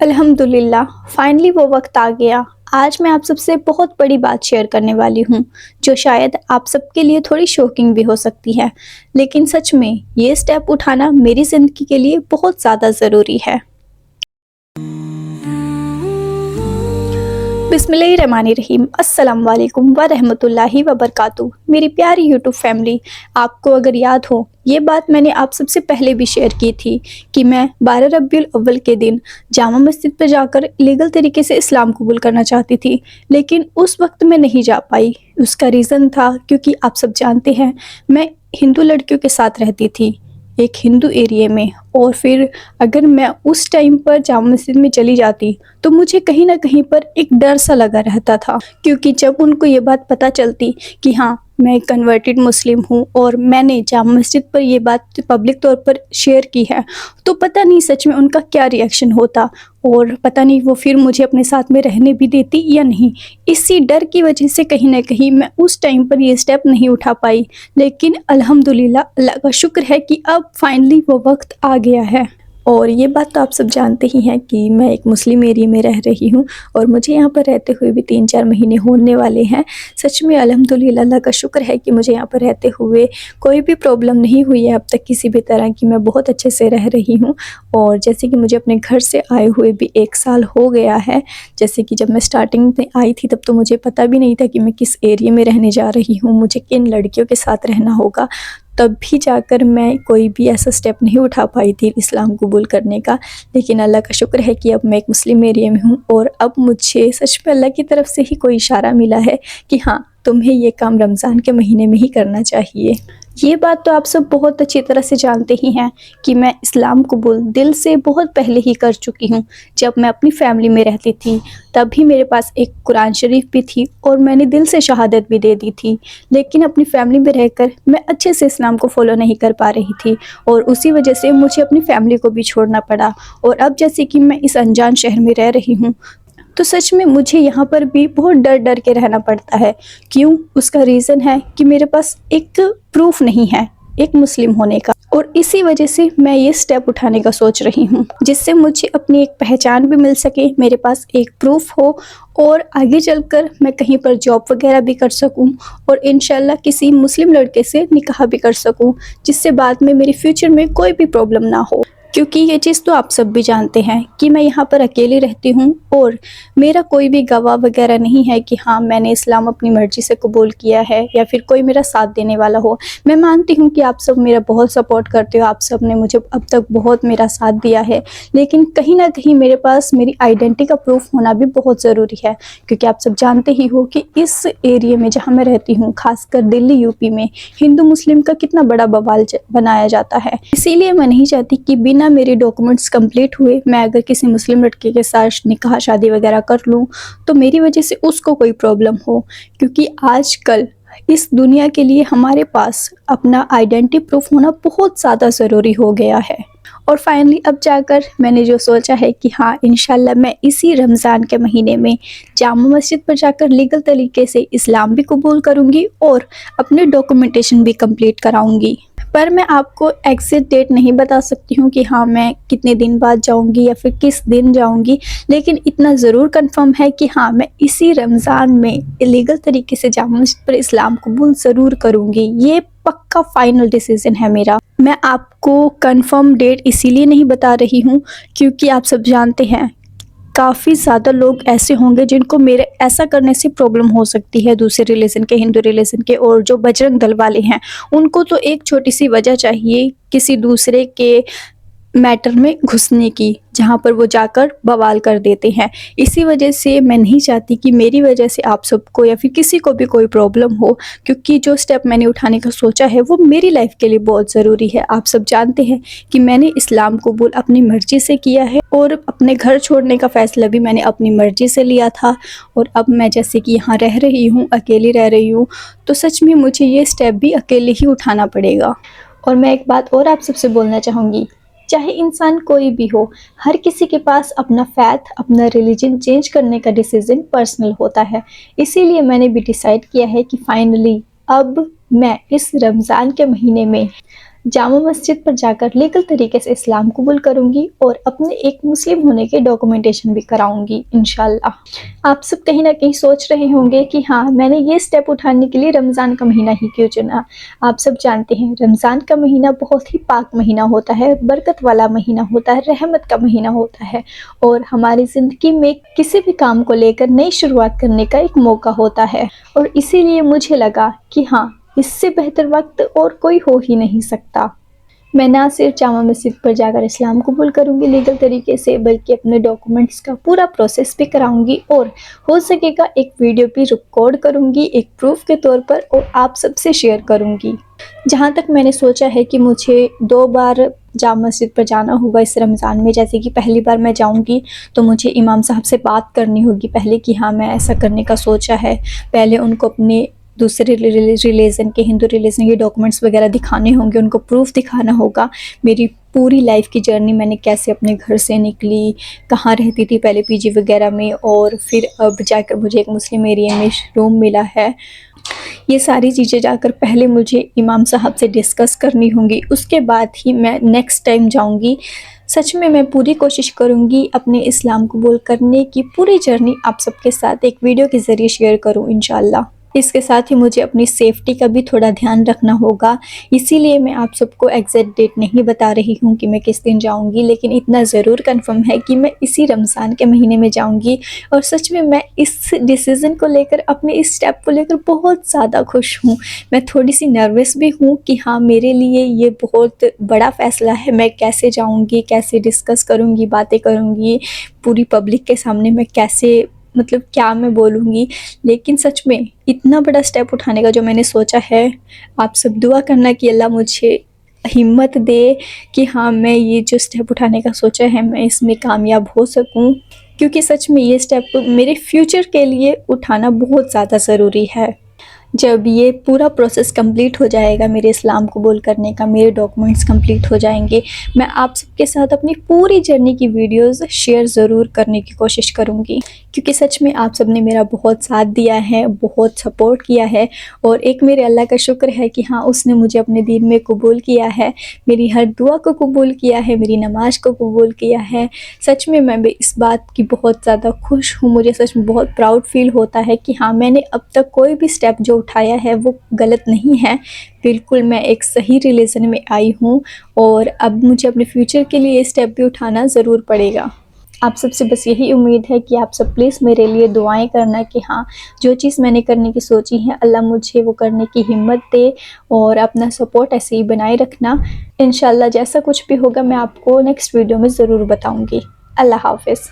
अल्हम्दुलिल्लाह फाइनली वो वक्त आ गया। आज मैं आप सबसे बहुत बड़ी बात शेयर करने वाली हूँ, जो शायद आप सबके लिए थोड़ी शॉकिंग भी हो सकती है। लेकिन सच में ये स्टेप उठाना मेरी ज़िंदगी के लिए बहुत ज़्यादा ज़रूरी है। बिस्मिल्लाहिर्रहमानिर्रहीम, अस्सलाम वालेकुम व रहमतुल्लाहि व बरकातुहू। मेरी प्यारी यूट्यूब फैमिली, आपको अगर याद हो, ये बात मैंने आप सबसे पहले भी शेयर की थी कि मैं 12 रबीउल अव्वल के दिन जामा मस्जिद पर जाकर लीगल तरीके से इस्लाम कबूल करना चाहती थी, लेकिन उस वक्त मैं नहीं जा पाई। उसका रीज़न था क्योंकि आप सब जानते हैं, मैं हिंदू लड़कियों के साथ रहती थी एक हिंदू एरिया में, और फिर अगर मैं उस टाइम पर जामा मस्जिद में चली जाती तो मुझे कहीं ना कहीं पर एक डर सा लगा रहता था, क्योंकि जब उनको ये बात पता चलती कि हाँ मैं एक कन्वर्टेड मुस्लिम हूँ और मैंने जामा मस्जिद पर ये बात पब्लिक तौर पर शेयर की है, तो पता नहीं सच में उनका क्या रिएक्शन होता, और पता नहीं वो फिर मुझे अपने साथ में रहने भी देती या नहीं। इसी डर की वजह से कहीं ना कहीं मैं उस टाइम पर ये स्टेप नहीं उठा पाई। लेकिन अल्हम्दुलिल्लाह, अल्लाह का शुक्र है कि अब फाइनली वो वक्त आ गया है। और ये बात तो आप सब जानते ही हैं कि मैं एक मुस्लिम एरिया में रह रही हूँ, और मुझे यहाँ पर रहते हुए भी 3-4 महीने होने वाले हैं। सच में अल्हम्दुलिल्लाह, अल्लाह का शुक्र है कि मुझे यहाँ पर रहते हुए कोई भी प्रॉब्लम नहीं हुई है अब तक किसी भी तरह की। मैं बहुत अच्छे से रह रही हूँ, और जैसे कि मुझे अपने घर से आए हुए भी 1 साल हो गया है। जैसे कि जब मैं स्टार्टिंग में आई थी तब तो मुझे पता भी नहीं था कि मैं किस एरिया में रहने जा रही हूँ, मुझे किन लड़कियों के साथ रहना होगा। तब भी जाकर मैं कोई भी ऐसा स्टेप नहीं उठा पाई थी इस्लाम कबूल करने का। लेकिन अल्लाह का शुक्र है कि अब मैं एक मुस्लिम एरिया में हूँ, और अब मुझे सच में अल्लाह की तरफ से ही कोई इशारा मिला है कि हाँ, तुम्हें ये काम रमज़ान के महीने में ही करना चाहिए। ये बात तो आप सब बहुत अच्छी तरह से जानते ही हैं कि मैं इस्लाम कबूल दिल से बहुत पहले ही कर चुकी हूँ। जब मैं अपनी फैमिली में रहती थी तब भी मेरे पास एक कुरान शरीफ भी थी, और मैंने दिल से शहादत भी दे दी थी। लेकिन अपनी फैमिली में रहकर मैं अच्छे से इस्लाम को फॉलो नहीं कर पा रही थी, और उसी वजह से मुझे अपनी फैमिली को भी छोड़ना पड़ा। और अब जैसे कि मैं इस अनजान शहर में रह रही हूँ, तो सच में मुझे यहाँ पर भी बहुत डर डर के रहना पड़ता है। क्यों? उसका रीज़न है कि मेरे पास एक प्रूफ नहीं है एक मुस्लिम होने का, और इसी वजह से मैं ये स्टेप उठाने का सोच रही हूँ, जिससे मुझे अपनी एक पहचान भी मिल सके, मेरे पास एक प्रूफ हो, और आगे चलकर मैं कहीं पर जॉब वगैरह भी कर सकूं, और इंशाल्लाह किसी मुस्लिम लड़के से निकाह भी कर सकूं, जिससे बाद में मेरे फ्यूचर में कोई भी प्रॉब्लम ना हो। क्योंकि ये चीज़ तो आप सब भी जानते हैं कि मैं यहाँ पर अकेली रहती हूँ, और मेरा कोई भी गवाह वगैरह नहीं है कि हाँ मैंने इस्लाम अपनी मर्ज़ी से कबूल किया है, या फिर कोई मेरा साथ देने वाला हो। मैं मानती हूँ कि आप सब मेरा बहुत सपोर्ट करते हो, आप सब ने मुझे अब तक बहुत मेरा साथ दिया है, लेकिन कहीं ना कहीं मेरे पास मेरी आइडेंटिटी का प्रूफ होना भी बहुत ज़रूरी है। क्योंकि आप सब जानते ही हो कि इस एरिया में जहाँ मैं रहती हूँ, खासकर दिल्ली यूपी में, हिंदू मुस्लिम का कितना बड़ा बवाल बनाया जाता है। इसीलिए मैं नहीं चाहती कि बिना मेरे डॉक्यूमेंट्स कंप्लीट हुए मैं अगर किसी मुस्लिम लड़के के साथ निकाह शादी वगैरह कर लूँ तो मेरी वजह से उसको कोई प्रॉब्लम हो। क्योंकि आजकल इस दुनिया के लिए हमारे पास अपना आइडेंटिटी प्रूफ होना बहुत ज़्यादा ज़रूरी हो गया है। और फाइनली अब जाकर मैंने जो सोचा है कि हाँ, इंशाल्लाह मैं इसी रमज़ान के महीने में जामा मस्जिद पर जाकर लीगल तरीके से इस्लाम भी कबूल करूँगी और अपने डॉक्यूमेंटेशन भी कंप्लीट कराऊँगी। पर मैं आपको एग्जैक्ट डेट नहीं बता सकती हूँ कि हाँ मैं कितने दिन बाद जाऊँगी या फिर किस दिन जाऊँगी, लेकिन इतना ज़रूर कंफर्म है कि हाँ मैं इसी रमज़ान में इलीगल तरीके से जामा मस्जिद पर इस्लाम कबूल ज़रूर करूँगी। ये पक्का फाइनल डिसीजन है मेरा। मैं आपको कंफर्म डेट इसीलिए नहीं बता रही हूँ क्योंकि आप सब जानते हैं काफ़ी ज़्यादा लोग ऐसे होंगे जिनको मेरे ऐसा करने से प्रॉब्लम हो सकती है, दूसरे रिलीजन के, हिंदू रिलीजन के, और जो बजरंग दल वाले हैं उनको तो एक छोटी सी वजह चाहिए किसी दूसरे के मैटर में घुसने की, जहाँ पर वो जाकर बवाल कर देते हैं। इसी वजह से मैं नहीं चाहती कि मेरी वजह से आप सबको या फिर किसी को भी कोई प्रॉब्लम हो, क्योंकि जो स्टेप मैंने उठाने का सोचा है वो मेरी लाइफ के लिए बहुत ज़रूरी है। आप सब जानते हैं कि मैंने इस्लाम कबूल अपनी मर्ज़ी से किया है, और अपने घर छोड़ने का फ़ैसला भी मैंने अपनी मर्ज़ी से लिया था। और अब मैं जैसे कि यहाँ रह रही हूँ, अकेली रह रही हूँ, तो सच में मुझे ये स्टेप भी अकेले ही उठाना पड़ेगा। और मैं एक बात और आप सबसे बोलना चाहूँगी, चाहे इंसान कोई भी हो, हर किसी के पास अपना फैथ, अपना रिलीजन चेंज करने का डिसीजन पर्सनल होता है। इसीलिए मैंने भी डिसाइड किया है कि फाइनली अब मैं इस रमज़ान के महीने में जामा मस्जिद पर जाकर लीगल तरीके से इस्लाम कबूल करूँगी और अपने एक मुस्लिम होने के डॉक्यूमेंटेशन भी कराऊँगी इंशाल्लाह। आप सब कहीं ना कहीं सोच रहे होंगे कि हाँ, मैंने ये स्टेप उठाने के लिए रमज़ान का महीना ही क्यों चुना। आप सब जानते हैं रमज़ान का महीना बहुत ही पाक महीना होता है, बरकत वाला महीना होता है, रहमत का महीना होता है और हमारी ज़िंदगी में किसी भी काम को लेकर नई शुरुआत करने का एक मौका होता है। और इसीलिए मुझे लगा कि हाँ, इससे बेहतर वक्त और कोई हो ही नहीं सकता। मैं ना सिर्फ जामा मस्जिद पर जाकर इस्लाम कबूल करूँगी लीगल तरीके से, बल्कि अपने डॉक्यूमेंट्स का पूरा प्रोसेस भी कराऊँगी और हो सकेगा एक वीडियो भी रिकॉर्ड करूँगी एक प्रूफ के तौर पर और आप सबसे शेयर करूँगी। जहाँ तक मैंने सोचा है कि मुझे 2 बार जामा मस्जिद पर जाना होगा इस रमज़ान में। जैसे कि पहली बार मैं जाऊँगी तो मुझे इमाम साहब से बात करनी होगी पहले कि हाँ, मैं ऐसा करने का सोचा है। पहले उनको अपने दूसरे रिलीजन के, हिंदू रिलीजन के डॉक्यूमेंट्स वगैरह दिखाने होंगे, उनको प्रूफ दिखाना होगा मेरी पूरी लाइफ की जर्नी, मैंने कैसे अपने घर से निकली, कहाँ रहती थी पहले पीजी वगैरह में और फिर अब जाकर मुझे एक मुस्लिम एरिया में रूम मिला है। ये सारी चीज़ें जाकर पहले मुझे इमाम साहब से डिस्कस करनी होंगी, उसके बाद ही मैं नेक्स्ट टाइम जाऊंगी। सच में मैं पूरी कोशिश करूंगी अपने इस्लाम कबूल करने की पूरी जर्नी आप सबके साथ एक वीडियो के ज़रिए शेयर करूं इंशाल्लाह। इसके साथ ही मुझे अपनी सेफ्टी का भी थोड़ा ध्यान रखना होगा, इसीलिए मैं आप सबको एग्जैक्ट डेट नहीं बता रही हूँ कि मैं किस दिन जाऊँगी, लेकिन इतना ज़रूर कंफर्म है कि मैं इसी रमज़ान के महीने में जाऊँगी। और सच में मैं इस डिसीज़न को लेकर, अपने इस स्टेप को लेकर बहुत ज़्यादा खुश हूँ। मैं थोड़ी सी नर्वस भी हूँ कि हाँ, मेरे लिए ये बहुत बड़ा फ़ैसला है, मैं कैसे जाऊँगी, कैसे डिस्कस करूँगी, बातें करूँगी, पूरी पब्लिक के सामने मैं कैसे, मतलब क्या मैं बोलूँगी। लेकिन सच में इतना बड़ा स्टेप उठाने का जो मैंने सोचा है, आप सब दुआ करना कि अल्लाह मुझे हिम्मत दे कि हाँ, मैं ये जो स्टेप उठाने का सोचा है मैं इसमें कामयाब हो सकूं, क्योंकि सच में ये स्टेप मेरे फ्यूचर के लिए उठाना बहुत ज़्यादा ज़रूरी है। जब ये पूरा प्रोसेस कंप्लीट हो जाएगा मेरे इस्लाम कबूल करने का, मेरे डॉक्यूमेंट्स कंप्लीट हो जाएंगे, मैं आप सबके साथ अपनी पूरी जर्नी की वीडियोस शेयर ज़रूर करने की कोशिश करूँगी, क्योंकि सच में आप सब ने मेरा बहुत साथ दिया है, बहुत सपोर्ट किया है और एक मेरे अल्लाह का शुक्र है कि हाँ, उसने मुझे अपने दीन में कबूल किया है, मेरी हर दुआ को कबूल किया है, मेरी नमाज को कबूल किया है। सच में मैं भी इस बात की बहुत ज़्यादा खुश हूँ। मुझे सच में बहुत प्राउड फील होता है कि हाँ, मैंने अब तक कोई भी स्टेप जो उठाया है वो गलत नहीं है। बिल्कुल मैं एक सही रिलीजन में आई हूँ और अब मुझे अपने फ्यूचर के लिए ये स्टेप भी उठाना ज़रूर पड़ेगा। आप सबसे बस यही उम्मीद है कि आप सब प्लीज़ मेरे लिए दुआएं करना कि हाँ, जो चीज़ मैंने करने की सोची है अल्लाह मुझे वो करने की हिम्मत दे और अपना सपोर्ट ऐसे ही बनाए रखना। इंशाल्लाह जैसा कुछ भी होगा मैं आपको नेक्स्ट वीडियो में ज़रूर बताऊँगी। अल्लाह हाफ़िज़।